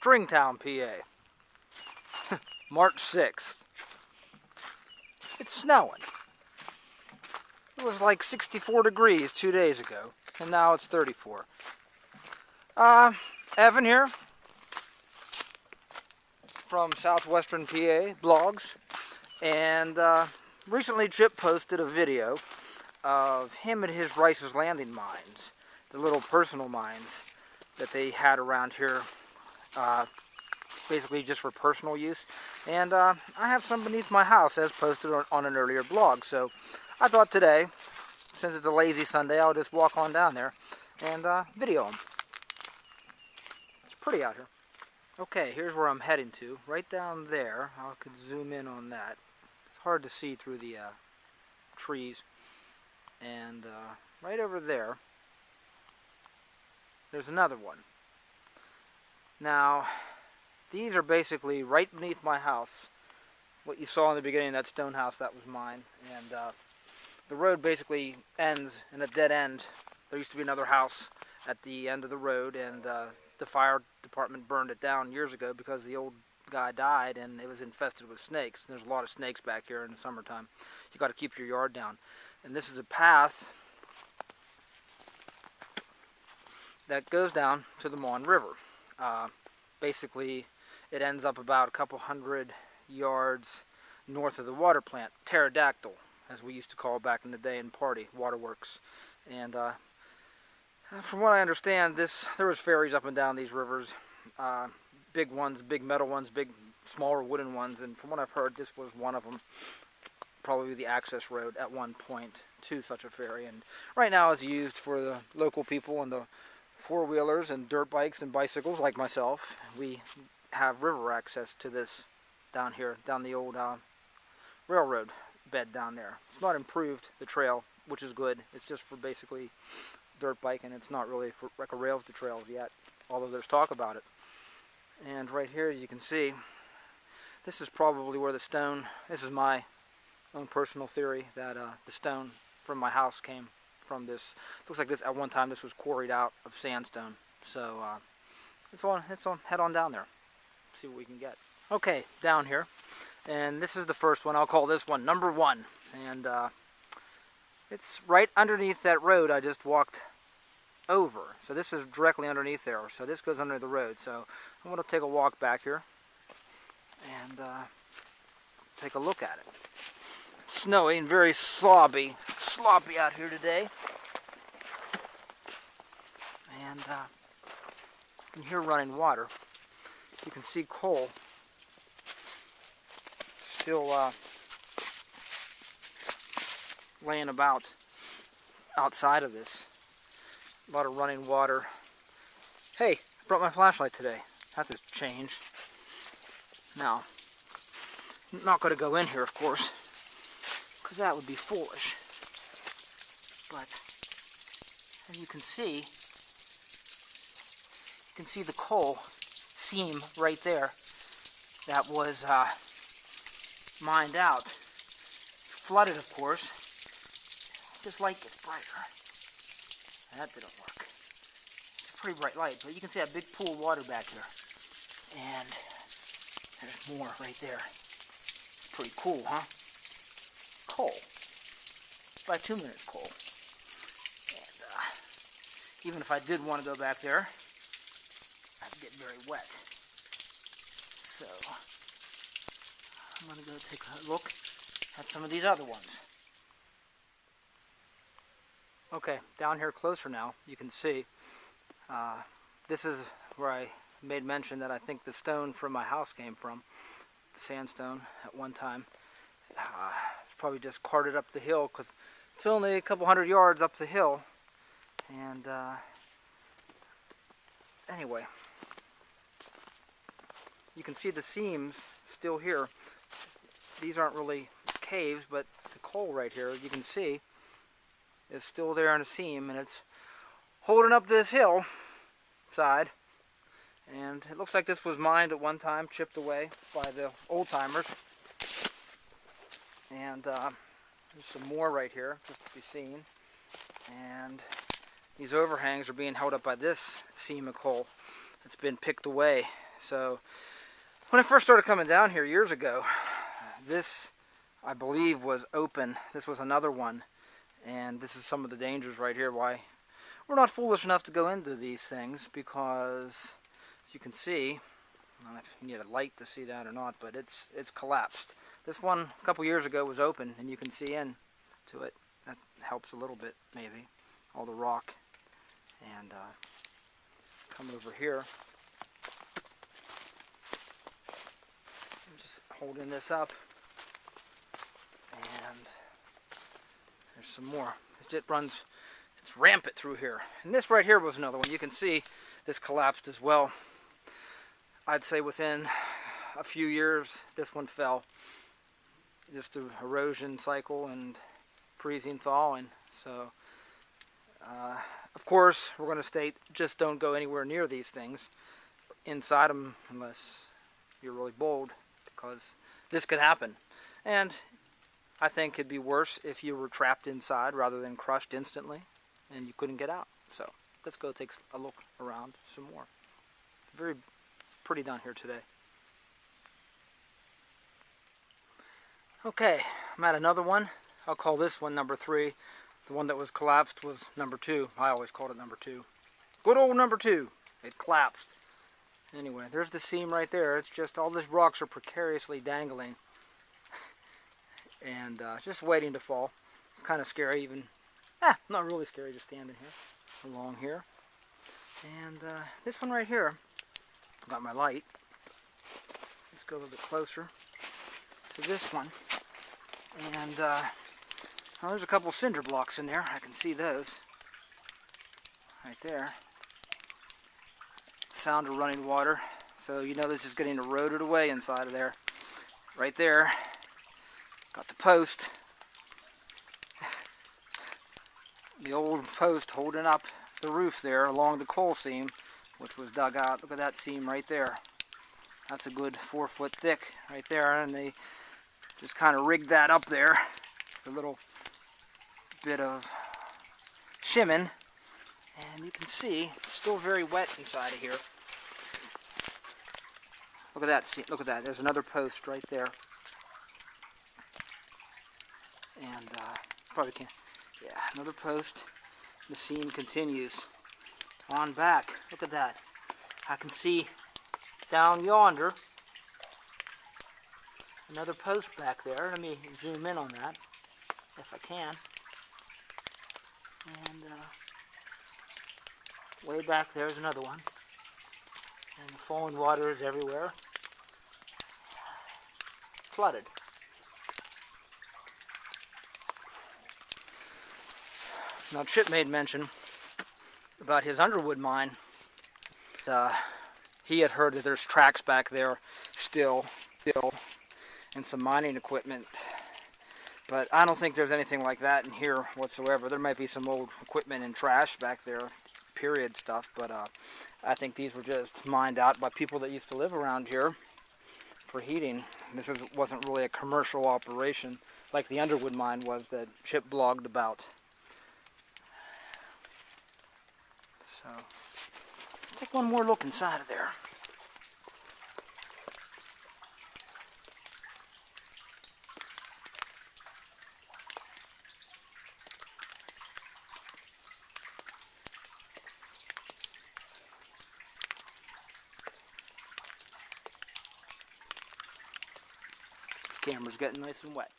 Stringtown, PA. March 6th. It's snowing. It was like 64 degrees 2 days ago, and now it's 34. Evan here from Southwestern PA Blogs, and recently Chip posted a video of him and his Rice's Landing mines, the little personal mines that they had around here, basically just for personal use. And I have some beneath my house, as posted on an earlier blog. So I thought today, since it's a lazy Sunday, I'll just walk on down there and video them. It's pretty out here. Okay, here's where I'm heading to. Right down there, I could zoom in on that. It's hard to see through the trees. And right over there, there's another one. Now, these are basically right beneath my house. What you saw in the beginning, that stone house, that was mine. And the road basically ends in a dead end. There used to be another house at the end of the road, and the fire department burned it down years ago because the old guy died and it was infested with snakes. There's a lot of snakes back here in the summertime. You got to keep your yard down. And this is a path that goes down to the Mon River. Basically, it ends up about a couple hundred yards north of the water plant, Pterodactyl, as we used to call it back in the day in Party, waterworks. And from what I understand, there was ferries up and down these rivers, big ones, big metal ones, big smaller wooden ones, and from what I've heard, this was one of them. Probably the access road at one point to such a ferry, and right now it's used for the local people and the four-wheelers and dirt bikes and bicycles like myself. We have river access to this down here, down the old railroad bed down there. It's not improved, the trail, which is good. It's just for basically dirt biking. It's not really for like a rails to trails yet, although there's talk about it. And right here, as you can see, this is probably where the stone, this is my own personal theory, that the stone from my house came from this. Looks like this at one time this was quarried out of sandstone. So it's on head on down there, see what we can get. Okay, down here, and this is the first one. I'll call this one number 1, and it's right underneath that road I just walked over. So this is directly underneath there, so this goes under the road. So I'm going to take a walk back here and take a look at it. It's snowy and very sloppy out here today. And you can hear running water. You can see coal still laying about outside of this. A lot of running water. Hey, I brought my flashlight today. That has changed. Now, I'm not going to go in here, of course, because that would be foolish. But as you can see the coal seam right there that was mined out. Flooded, of course. This light gets brighter. That didn't work. It's a pretty bright light, but you can see that big pool of water back here. And there's more right there. Pretty cool, huh? Coal. Bituminous coal. And even if I did want to go back there, I'd get very wet. So I'm going to go take a look at some of these other ones. Okay, down here closer now, you can see this is where I made mention that I think the stone from my house came from. The sandstone at one time. It's probably just carted up the hill because it's only a couple hundred yards up the hill. And anyway, you can see the seams still here. These aren't really caves, but the coal right here, you can see, is still there in a seam, and it's holding up this hill side. And it looks like this was mined at one time, chipped away by the old timers. And there's some more right here, just to be seen. And these overhangs are being held up by this seam of coal that's been picked away So when I first started coming down here years ago, this, I believe, was open. This was another one, and this is some of the dangers right here. Why we're not foolish enough to go into these things, because as you can see, I don't know if you need a light to see that or not, but it's collapsed. This one a couple years ago was open, and you can see into it. That helps a little bit, maybe, all the rock. And come over here. I'm just holding this up, and there's some more. It runs, it's rampant through here. And this right here was another one. You can see this collapsed as well. I'd say within a few years, this one fell. Just the erosion cycle and freezing, thawing. So, of course, we're going to state, just don't go anywhere near these things, inside them, unless you're really bold, because this could happen. And I think it'd be worse if you were trapped inside rather than crushed instantly and you couldn't get out. So let's go take a look around some more. Very pretty down here today. Okay, I'm at another one. I'll call this one number 3. The one that was collapsed was number 2. I always called it number 2. Good old number 2. It collapsed. Anyway, there's the seam right there. It's just all these rocks are precariously dangling. And just waiting to fall. It's kind of scary even. Not really scary, just standing here, along here. And this one right here, got my light. Let's go a little bit closer to this one. And well, there's a couple cinder blocks in there. I can see those right there. Sound of running water. So you know this is getting eroded away inside of there. Right there. Got the post. The old post holding up the roof there along the coal seam, which was dug out. Look at that seam right there. That's a good 4 foot thick right there, and they just kind of rigged that up there. A little bit of shimming, and you can see it's still very wet inside of here. Look at that. See, look at that. There's another post right there, and probably can't. Yeah, another post. The seam continues on back. Look at that. I can see down yonder another post back there. Let me zoom in on that if I can. And way back there is another one. And the falling water is everywhere. Flooded. Now Chip made mention about his Underwood mine. He had heard that there's tracks back there still, and some mining equipment. But I don't think there's anything like that in here whatsoever. There might be some old equipment and trash back there, period stuff, but I think these were just mined out by people that used to live around here for heating. This wasn't really a commercial operation like the Underwood mine was that Chip blogged about. So, let's take one more look inside of there. This camera's getting nice and wet.